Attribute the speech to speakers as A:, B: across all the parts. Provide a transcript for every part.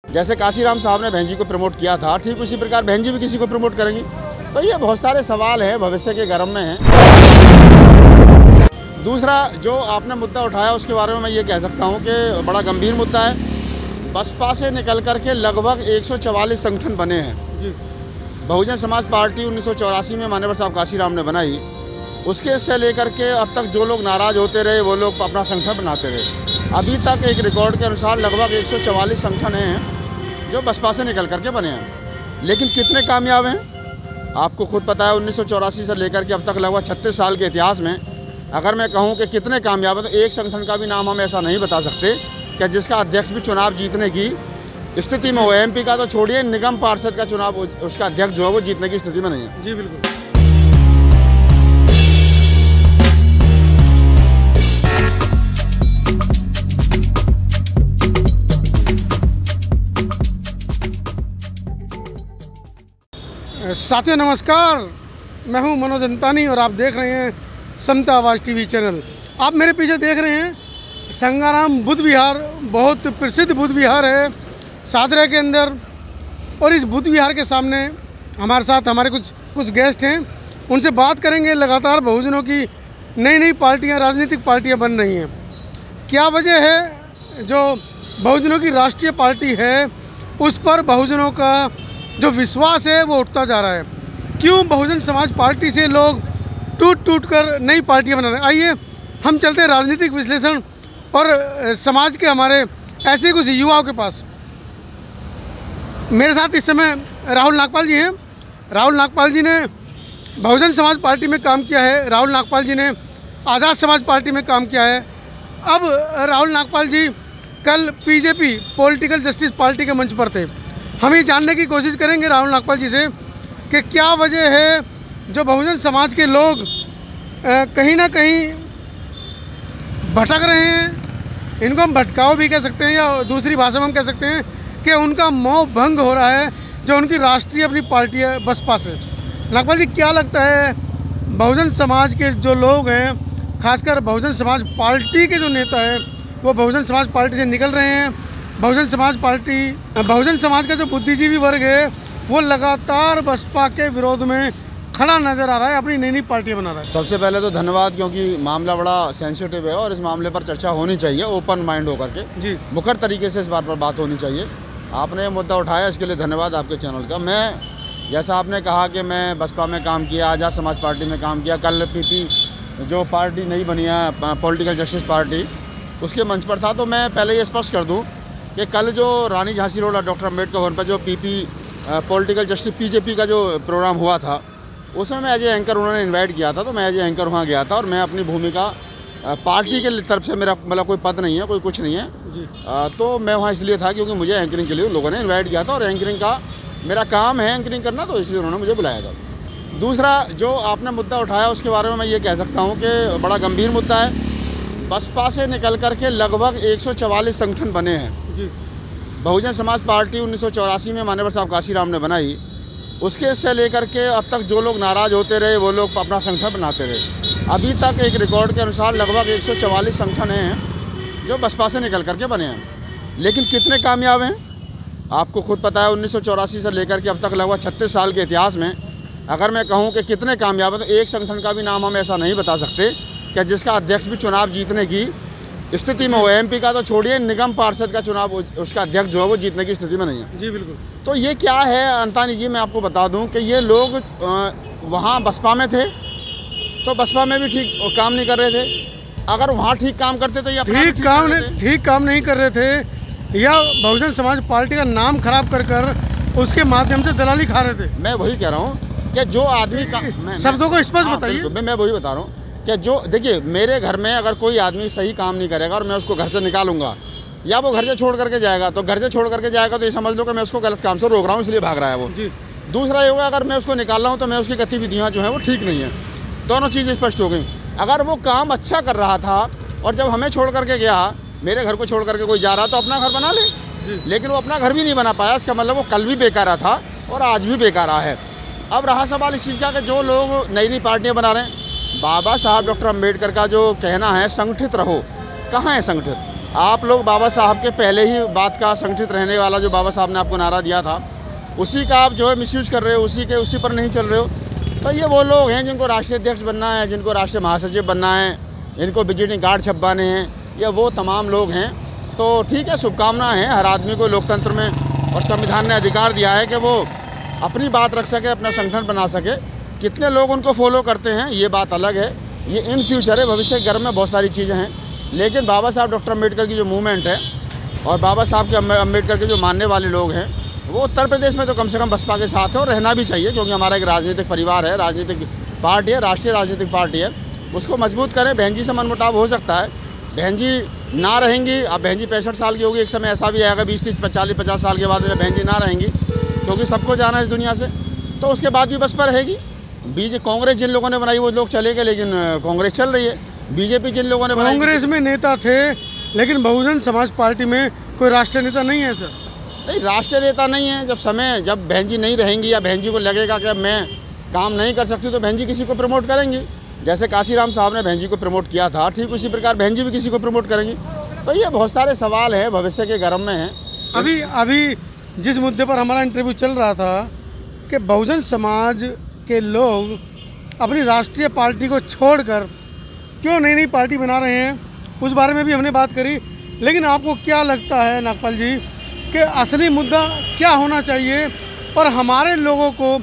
A: जैसे काशीराम साहब ने बहन जी को प्रमोट किया था, ठीक उसी प्रकार बहन जी भी किसी को प्रमोट करेंगी। तो ये बहुत सारे सवाल हैं, भविष्य के गर्म में हैं। दूसरा जो आपने मुद्दा उठाया उसके बारे में मैं ये कह सकता हूँ कि बड़ा गंभीर मुद्दा है। बसपा से निकल कर के लगभग 144 संगठन बने हैं जी। बहुजन समाज पार्टी 1984 में माननीय साहब काशीराम ने बनाई, उसके से लेकर के अब तक जो लोग नाराज़ होते रहे वो लोग अपना संगठन बनाते रहे। अभी तक एक रिकॉर्ड के अनुसार लगभग 144 संगठन हैं जो बसपा से निकल करके बने हैं। लेकिन कितने कामयाब हैं आपको खुद पता है। 1984 से लेकर के अब तक लगभग 36 साल के इतिहास में अगर मैं कहूं कि कितने कामयाब हैं तो एक संगठन का भी नाम हम ऐसा नहीं बता सकते कि जिसका अध्यक्ष भी चुनाव जीतने की स्थिति में हो। एमपी का तो छोड़िए, निगम पार्षद का चुनाव उसका अध्यक्ष जो है वो जीतने की स्थिति में नहीं है।
B: जी बिल्कुल। साथियों नमस्कार, मैं हूं मनोज अंतानी और आप देख रहे हैं समता आवाज़ टीवी चैनल। आप मेरे पीछे देख रहे हैं संगाराम बुद्ध विहार, बहुत प्रसिद्ध बुद्ध विहार है सादरा के अंदर। और इस बुद्ध विहार के सामने हमारे साथ हमारे कुछ गेस्ट हैं, उनसे बात करेंगे। लगातार बहुजनों की नई पार्टियां, राजनीतिक पार्टियां बन रही हैं। क्या वजह है जो बहुजनों की राष्ट्रीय पार्टी है उस पर बहुजनों का जो विश्वास है वो उठता जा रहा है? क्यों बहुजन समाज पार्टी से लोग टूट कर नई पार्टियां बना रहे हैं? आइए हम चलते हैं राजनीतिक विश्लेषण और समाज के हमारे ऐसे कुछ युवाओं के पास। मेरे साथ इस समय राहुल नागपाल जी हैं। राहुल नागपाल जी ने बहुजन समाज पार्टी में काम किया है, राहुल नागपाल जी ने आज़ाद समाज पार्टी में काम किया है। अब राहुल नागपाल जी कल बीजेपी पॉलिटिकल जस्टिस पार्टी के मंच पर थे। हम ये जानने की कोशिश करेंगे राहुल नागपाल जी से कि क्या वजह है जो बहुजन समाज के लोग कहीं ना कहीं भटक रहे हैं। इनको हम भटकाव भी कह सकते हैं या दूसरी भाषा में हम कह सकते हैं कि उनका मोह भंग हो रहा है जो उनकी राष्ट्रीय अपनी पार्टी है बसपा से। नागपाल जी क्या लगता है बहुजन समाज के जो लोग हैं, खासकर बहुजन समाज पार्टी के जो नेता हैं वो बहुजन समाज पार्टी से निकल रहे हैं? बहुजन समाज का जो बुद्धिजीवी वर्ग है वो लगातार बसपा के विरोध में खड़ा नजर आ रहा है, अपनी नई पार्टियां बना रहा है।
A: सबसे पहले तो धन्यवाद, क्योंकि मामला बड़ा सेंसिटिव है और इस मामले पर चर्चा होनी चाहिए ओपन माइंड होकर के जी। मुखर तरीके से इस बात पर बात होनी चाहिए। आपने ये मुद्दा उठाया, इसके लिए धन्यवाद आपके चैनल का। मैं जैसा आपने कहा कि मैं बसपा में काम किया, आज़ाद समाज पार्टी में काम किया, कल पीपी जो पार्टी नहीं बनी है पॉलिटिकल जस्टिस पार्टी, उसके मंच पर था। तो मैं पहले ये स्पष्ट कर दूँ कि कल जो रानी झांसी रोड डॉक्टर अम्बेडकर भवन पर जो पीपी पॉलिटिकल जस्टिस पीजेपी का जो प्रोग्राम हुआ था उसमें मैं एज ए एंकर उन्होंने इनवाइट किया था, तो मैं एज ए एंकर वहाँ गया था। और मैं अपनी भूमिका पार्टी के तरफ से, मेरा मतलब कोई पद नहीं है, कोई कुछ नहीं है जी। तो मैं वहाँ इसलिए था क्योंकि मुझे एंकरिंग के लिए उन लोगों ने इन्वाइट किया था और एंकरिंग का मेरा काम है एंकरिंग करना, तो इसलिए उन्होंने मुझे बुलाया था। दूसरा जो आपने मुद्दा उठाया उसके बारे में मैं ये कह सकता हूँ कि बड़ा गंभीर मुद्दा है। बसपा से निकल कर के लगभग 144 संगठन बने हैं जी। बहुजन समाज पार्टी 1984 में माननीय साहब काशीराम ने बनाई, उसके से लेकर के अब तक जो लोग नाराज़ होते रहे वो लोग अपना संगठन बनाते रहे। अभी तक एक रिकॉर्ड के अनुसार लगभग 144 संगठन हैं जो बसपा से निकल करके बने हैं। लेकिन कितने कामयाब हैं आपको खुद पता है। 1984 से लेकर के अब तक लगभग 36 साल के इतिहास में अगर मैं कहूँ कि कितने कामयाब हैं तो एक संगठन का भी नाम हम ऐसा नहीं बता सकते कि जिसका अध्यक्ष भी चुनाव जीतने की स्थिति में हो। एमपी का तो छोड़िए, निगम पार्षद का चुनाव उसका अध्यक्ष जो है वो जीतने की स्थिति में नहीं है।
B: जी बिल्कुल।
A: तो ये क्या है अंतानी जी, मैं आपको बता दूं कि ये लोग वहाँ बसपा में थे तो बसपा में भी ठीक काम नहीं कर रहे थे। अगर वहाँ ठीक काम करते तो ये
B: ठीक काम नहीं कर रहे थे या बहुजन समाज पार्टी का नाम खराब कर उसके माध्यम से दलाली खा रहे थे।
A: मैं वही कह रहा हूँ कि जो आदमी का
B: शब्दों को स्पष्ट बताइए।
A: मैं वही बता रहा हूँ कि जो देखिए मेरे घर में अगर कोई आदमी सही काम नहीं करेगा और मैं उसको घर से निकालूंगा या वो घर से छोड़ करके जाएगा, तो घर से छोड़ करके जाएगा तो ये समझ लो कि मैं उसको गलत काम से रोक रहा हूँ, इसलिए भाग रहा है वो जी। दूसरा ये होगा अगर मैं उसको निकाल रहा हूँ तो मैं उसकी गतिविधियाँ जो है वो ठीक नहीं है। दोनों चीज़ें स्पष्ट हो गई। अगर वो काम अच्छा कर रहा था और जब हमें छोड़ करके गया, मेरे घर को छोड़ करके कोई जा रहा तो अपना घर बना ले, लेकिन वो अपना घर भी नहीं बना पाया। इसका मतलब वो कल भी बेकारा था और आज भी बेकारा है। अब रहा सवाल इस चीज़ का कि जो लोग नई पार्टियाँ बना रहे हैं, बाबा साहब डॉक्टर अम्बेडकर का जो कहना है संगठित रहो, कहाँ है संगठित? आप लोग बाबा साहब के पहले ही बात का संगठित रहने वाला जो बाबा साहब ने आपको नारा दिया था, उसी का आप जो है मिसयूज कर रहे हो, उसी पर नहीं चल रहे हो। तो ये वो लोग हैं जिनको राष्ट्रीय अध्यक्ष बनना है, जिनको राष्ट्रीय महासचिव बनना है, इनको विजिटिंग कार्ड छपवाने हैं, ये वो तमाम लोग हैं। तो ठीक है, शुभकामनाएं हैं। हर आदमी को लोकतंत्र में और संविधान ने अधिकार दिया है कि वो अपनी बात रख सके, अपना संगठन बना सके। कितने लोग उनको फॉलो करते हैं ये बात अलग है, ये इन फ्यूचर है, भविष्य के गर्भ में बहुत सारी चीज़ें हैं। लेकिन बाबा साहब डॉक्टर अम्बेडकर की जो मूवमेंट है और बाबा साहब के अम्बेडकर के जो मानने वाले लोग हैं, वो उत्तर प्रदेश में तो कम से कम बसपा के साथ है और रहना भी चाहिए, क्योंकि हमारा एक राजनीतिक परिवार है, राजनीतिक पार्टी है, राष्ट्रीय राजनीतिक पार्टी है। उसको मजबूत करें। बहन जी से मनमुटाव हो सकता है, बहन जी ना रहेंगी। अब बहन जी 65 साल की होगी, एक समय ऐसा भी आएगा 20, 30, 40, 50 साल के बाद जब बहन जी ना रहेंगी, क्योंकि सबको जाना है इस दुनिया से, तो उसके बाद भी बसपा रहेगी। कांग्रेस जिन लोगों ने बनाई वो लोग चले गए, लेकिन कांग्रेस चल रही है। बीजेपी जिन लोगों ने बनाई,
B: कांग्रेस में नेता थे, लेकिन बहुजन समाज पार्टी में कोई राष्ट्रीय नेता नहीं है सर।
A: नहीं, राष्ट्रीय नेता नहीं है। जब बहन जी नहीं रहेंगी या बहन जी को लगेगा कि मैं काम नहीं कर सकती, तो बहन जी किसी को प्रमोट करेंगी। जैसे काशीराम साहब ने बहन जी को प्रमोट किया था, ठीक उसी प्रकार बहन जी भी किसी को प्रमोट करेंगी। तो ये बहुत सारे सवाल हैं, भविष्य के गर्भ में हैं।
B: अभी जिस मुद्दे पर हमारा इंटरव्यू चल रहा था कि बहुजन समाज के लोग अपनी राष्ट्रीय पार्टी को छोड़कर क्यों नई पार्टी बना रहे हैं, उस बारे में भी हमने बात करी। लेकिन आपको क्या लगता है नागपाल जी कि असली मुद्दा क्या होना चाहिए, और हमारे लोगों को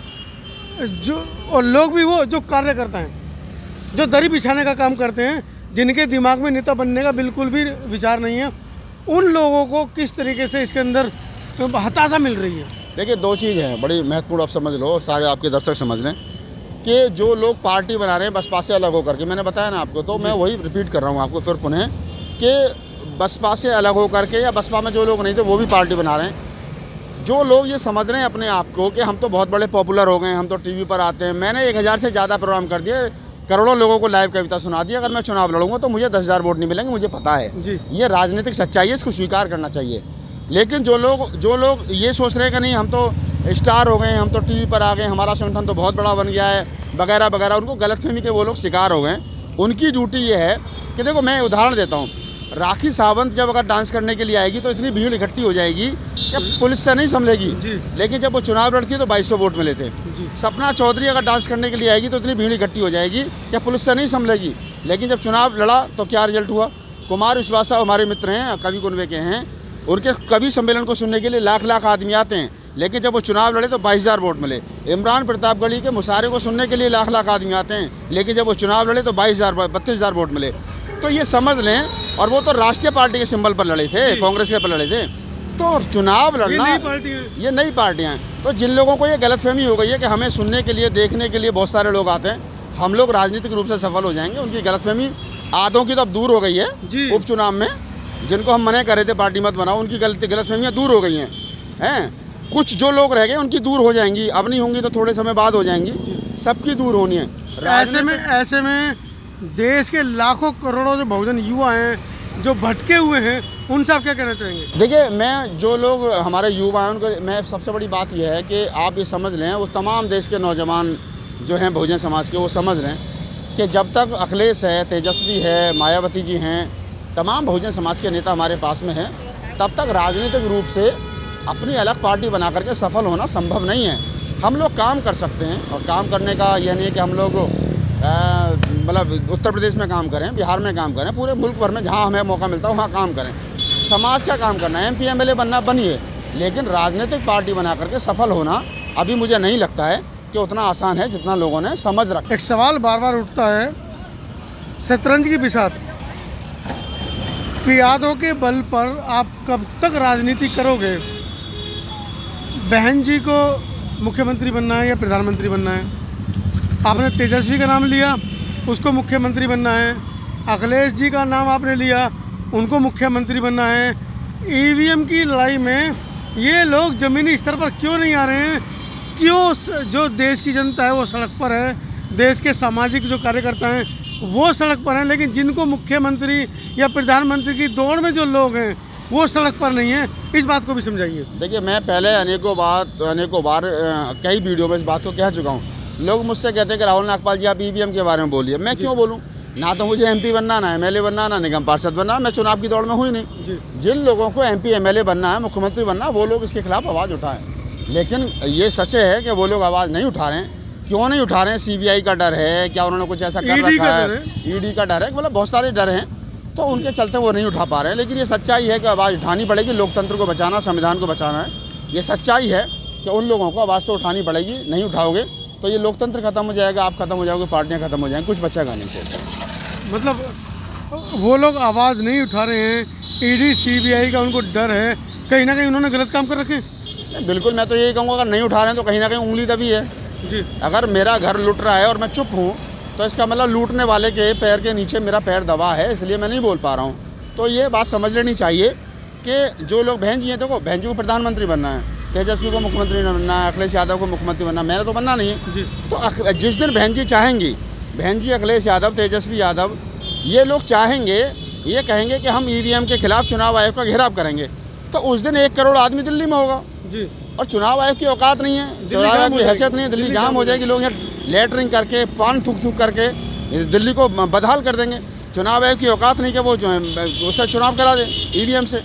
B: और लोग भी वो जो कार्य करते हैं, जो दरी बिछाने का काम करते हैं, जिनके दिमाग में नेता बनने का बिल्कुल भी विचार नहीं है, उन लोगों को किस तरीके से इसके अंदर हताशा मिल रही है?
A: देखिए, दो चीज़ हैं बड़ी महत्वपूर्ण, आप समझ लो, सारे आपके दर्शक समझ लें कि जो लोग पार्टी बना रहे हैं बसपा से अलग होकर के, मैंने बताया ना आपको, तो मैं वही रिपीट कर रहा हूँ आपको फिर पुनः कि बसपा से अलग होकर के या बसपा में जो लोग नहीं थे वो भी पार्टी बना रहे हैं। जो लोग ये समझ रहे हैं अपने आप को कि हम तो बहुत बड़े पॉपुलर हो गए हैं, हम तो टीवी पर आते हैं, मैंने 1000 से ज़्यादा प्रोग्राम कर दिए, करोड़ों लोगों को लाइव कविता सुना दी, अगर मैं चुनाव लड़ूंगा तो मुझे 10,000 वोट नहीं मिलेंगे, मुझे पता है जी। ये राजनीतिक सच्चाई है, इसको स्वीकार करना चाहिए। लेकिन जो लोग ये सोच रहे हैं कि नहीं हम तो स्टार हो गए हैं, हम तो टीवी पर आ गए, हमारा संगठन तो बहुत बड़ा बन गया है वगैरह वगैरह, उनको गलतफहमी के वो लोग शिकार हो गए। उनकी ड्यूटी ये है कि देखो, मैं उदाहरण देता हूँ, राखी सावंत जब अगर डांस करने के लिए आएगी तो इतनी भीड़ इकट्ठी हो जाएगी कि पुलिस से नहीं संभलेगी, लेकिन जब वो चुनाव लड़ती है तो 2200 वोट मिले थे। सपना चौधरी अगर डांस करने के लिए आएगी तो इतनी भीड़ इकट्ठी हो जाएगी कि पुलिस से नहीं संभलेगी, लेकिन जब चुनाव लड़ा तो क्या रिजल्ट हुआ? कुमार विश्वास साहब हमारे मित्र हैं, कवि कुनबे के हैं, उनके कवि सम्मेलन को सुनने के लिए लाख आदमी आते हैं, लेकिन जब वो चुनाव लड़े तो 22,000 वोट मिले। इमरान प्रतापगढ़ी के मुशारे को सुनने के लिए लाख आदमी आते हैं, लेकिन जब वो चुनाव लड़े तो 32,000 वोट मिले। तो ये समझ लें, और वो तो राष्ट्रीय पार्टी के सिंबल पर लड़े थे, कांग्रेस के पर लड़े थे। तो चुनाव लड़ना ये नई पार्टियाँ हैं। तो जिन लोगों को ये गलतफहमी हो गई है कि हमें सुनने के लिए, देखने के लिए बहुत सारे लोग आते हैं, हम लोग राजनीतिक रूप से सफल हो जाएंगे, उनकी गलतफहमी आधों की तो अब दूर हो गई है। उपचुनाव में जिनको हम मना कर रहे थे पार्टी मत बनाओ, उनकी गलतफहमियाँ दूर हो गई हैं। कुछ जो लोग रह गए उनकी दूर हो जाएंगी, अब नहीं होंगी तो थोड़े समय बाद हो जाएंगी, सबकी दूर होनी है।
B: ऐसे में देश के लाखों करोड़ों जो बहुजन युवा हैं जो भटके हुए हैं, उनसे आप क्या कहना चाहेंगे?
A: देखिए, मैं जो लोग हमारे युवा हैं उनको मैं सबसे बड़ी बात यह है कि आप ये समझ लें, वो तमाम देश के नौजवान जो हैं बहुजन समाज के, वो समझ लें कि जब तक अखिलेश है, तेजस्वी है, मायावती जी हैं, तमाम बहुजन समाज के नेता हमारे पास में हैं, तब तक राजनीतिक रूप से अपनी अलग पार्टी बना करके सफल होना संभव नहीं है। हम लोग काम कर सकते हैं, और काम करने का यह नहीं है कि हम लोग मतलब उत्तर प्रदेश में काम करें, बिहार में काम करें, पूरे मुल्क भर में जहां हमें मौका मिलता है वहाँ काम करें। समाज का काम करना है, MP MLA बनना बनिए, लेकिन राजनीतिक पार्टी बना करके सफल होना अभी मुझे नहीं लगता है कि उतना आसान है जितना लोगों ने समझ रखा।
B: एक सवाल बार बार उठता है, शतरंज की बिसात, पियादों के बल पर आप कब तक राजनीति करोगे? बहन जी को मुख्यमंत्री बनना है या प्रधानमंत्री बनना है? आपने तेजस्वी का नाम लिया, उसको मुख्यमंत्री बनना है। अखिलेश जी का नाम आपने लिया, उनको मुख्यमंत्री बनना है। EVM की लड़ाई में ये लोग ज़मीनी स्तर पर क्यों नहीं आ रहे हैं? क्यों जो देश की जनता है वो सड़क पर है, देश के सामाजिक जो कार्यकर्ता हैं वो सड़क पर हैं, लेकिन जिनको मुख्यमंत्री या प्रधानमंत्री की दौड़ में जो लोग हैं वो सड़क पर नहीं है? इस बात को भी समझाइए।
A: देखिए, मैं पहले अनेकों बार कई वीडियो में इस बात को कह चुका हूँ। लोग मुझसे कहते हैं कि राहुल नागपाल जी आप EVM के बारे में बोलिए। मैं क्यों बोलूँ? ना तो मुझे MP बनना, ना MLA बनना, ना निगम पार्षद बनना, मैं चुनाव की दौड़ में हुई नहीं। जिन लोगों को MP MLA बनना है, मुख्यमंत्री बनना, वो लोग इसके खिलाफ आवाज़ उठाएं। लेकिन ये सच है कि वो लोग आवाज़ नहीं उठा रहे हैं। क्यों नहीं उठा रहे हैं? CBI का डर है क्या? उन्होंने कुछ ऐसा कर रखा है? ED का डर है, मतलब बहुत सारे डर हैं, तो उनके चलते वो नहीं उठा पा रहे हैं। लेकिन ये सच्चाई है कि आवाज़ उठानी पड़ेगी। लोकतंत्र को बचाना, संविधान को बचाना है। ये सच्चाई है कि उन लोगों को आवाज़ तो उठानी पड़ेगी। नहीं उठाओगे तो ये लोकतंत्र खत्म हो जाएगा, आप खत्म हो जाओगे, पार्टियाँ खत्म हो जाएंगी, कुछ बचेगा नहीं से।
B: मतलब वो लोग आवाज़ नहीं उठा रहे हैं, ED CBI का उनको डर है, कहीं ना कहीं उन्होंने गलत काम कर रखे।
A: बिल्कुल, मैं तो यही कहूँगा, अगर नहीं उठा रहे हैं तो कहीं ना कहीं उंगली दबी है जी। अगर मेरा घर लूट रहा है और मैं चुप हूँ तो इसका मतलब लूटने वाले के पैर के नीचे मेरा पैर दबा है, इसलिए मैं नहीं बोल पा रहा हूँ। तो ये बात समझ लेनी चाहिए कि जो लोग बहन जी हैं, देखो बहन जी को प्रधानमंत्री बनना है, तेजस्वी को मुख्यमंत्री बनना है, अखिलेश यादव को मुख्यमंत्री बनना है, मैंने तो बनना नहीं है जी। तो जिस दिन बहन जी चाहेंगी, बहन जी अखिलेश यादव, तेजस्वी यादव, ये लोग चाहेंगे, ये कहेंगे कि हम EVM के खिलाफ चुनाव आयोग का घेराव करेंगे, तो उस दिन 1 करोड़ आदमी दिल्ली में होगा जी। और चुनाव आयोग की औकात नहीं है, चुनाव आयोग की हैसियत नहीं है, दिल्ली जाम हो जाएगी। लोग यहाँ लेटरिंग करके, पान थूक थूक करके दिल्ली को बदहाल कर देंगे। चुनाव आयोग की औकात नहीं कि वो उससे चुनाव करा दे EVM से।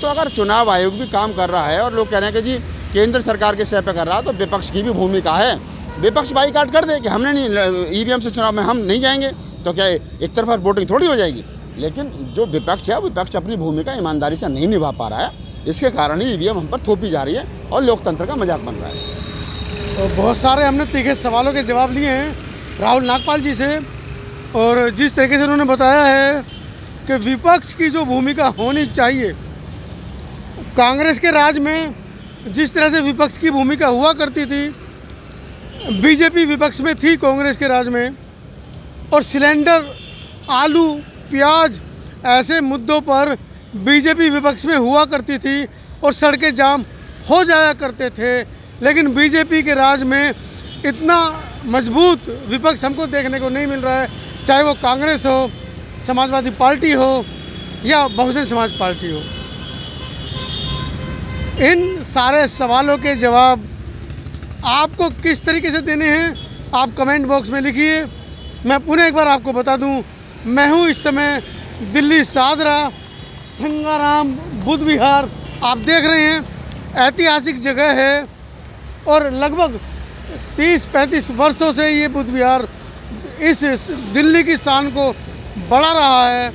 A: तो अगर चुनाव आयोग भी काम कर रहा है और लोग कह रहे हैं कि जी केंद्र सरकार के सह पे कर रहा है, तो विपक्ष की भी भूमिका है। विपक्ष बाईकाट कर दे कि हमने नहीं, EVM से चुनाव में हम नहीं जाएंगे, तो क्या एक तरफा वोटिंग थोड़ी हो जाएगी। लेकिन जो विपक्ष है, विपक्ष अपनी भूमिका ईमानदारी से नहीं निभा पा रहा है, इसके कारण ही EVM हम पर थोपी जा रही है और लोकतंत्र का मजाक बन रहा है।
B: तो बहुत सारे हमने तीखे सवालों के जवाब लिए हैं राहुल नागपाल जी से, और जिस तरीके से उन्होंने बताया है कि विपक्ष की जो भूमिका होनी चाहिए, कांग्रेस के राज में जिस तरह से विपक्ष की भूमिका हुआ करती थी, BJP विपक्ष में थी कांग्रेस के राज में, और सिलेंडर, आलू, प्याज ऐसे मुद्दों पर BJP विपक्ष में हुआ करती थी और सड़कें जाम हो जाया करते थे। लेकिन BJP के राज में इतना मजबूत विपक्ष हमको देखने को नहीं मिल रहा है, चाहे वो कांग्रेस हो, समाजवादी पार्टी हो या बहुजन समाज पार्टी हो। इन सारे सवालों के जवाब आपको किस तरीके से देने हैं, आप कमेंट बॉक्स में लिखिए। मैं पुनः एक बार आपको बता दूं, मैं हूं इस समय दिल्ली सादरा संगाराम बुद्ध विहार। आप देख रहे हैं ऐतिहासिक जगह है और लगभग 30-35 वर्षों से ये बुद्ध विहार इस दिल्ली की शान को बढ़ा रहा है।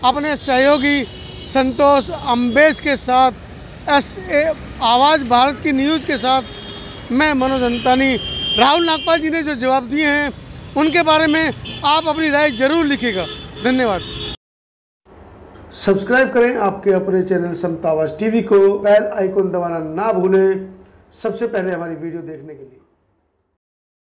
B: अपने सहयोगी संतोष अम्बेश के साथ, आवाज़ भारत की न्यूज़ के साथ मैं मनोज अंतानी। राहुल नागपाल जी ने जो जवाब दिए हैं उनके बारे में आप अपनी राय जरूर लिखिएगा। धन्यवाद। सब्सक्राइब करें आपके अपने चैनल समता आवाज़ TV को, बेल आइकन दबाना ना भूलें सबसे पहले हमारी वीडियो देखने के लिए।